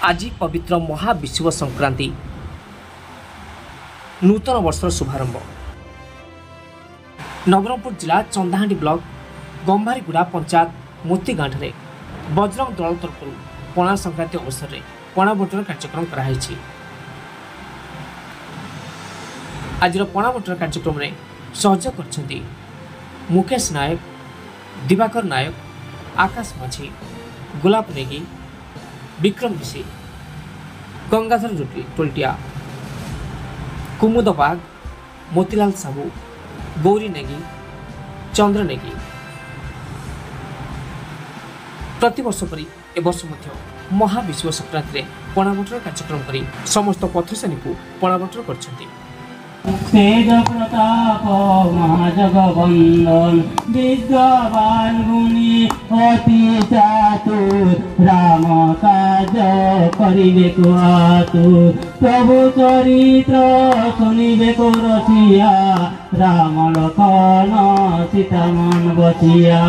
आज पवित्र महाविषुव संक्रांति नूतन वर्षर शुभारंभ। नवरंगपुर जिला चंदाहांडी ब्लॉक गंभारीगुड़ा पंचायत मोतीगांठ में बजरंग दल तरफ पणा संक्रांति अवसर में पणा बंटन कार्यक्रम कराई। आज पणा बंटन कार्यक्रम में सहयोग कर मुकेश नायक, दिवाकर नायक, आकाश माझी, गुलाब नेगी, विक्रम ऋषि, गंगाधर टोलटिया, कुमुद बाग, मोतीलाल साहू, गौरी नेगी, चंद्र नेगी। प्रतिवर्ष परी ए वर्ष महाविषुव संक्रांति पणा बंटन कार्यक्रम करी समस्त पथश्रेणी को पणा बंटन कर तेज प्रताप महाजगवंदन विद्यावान गुणी अति चातुर राम कार्य करिबे को आतुर प्रभु चरित्र सुनिबे को रसिया राम लखन सीता मन बचिया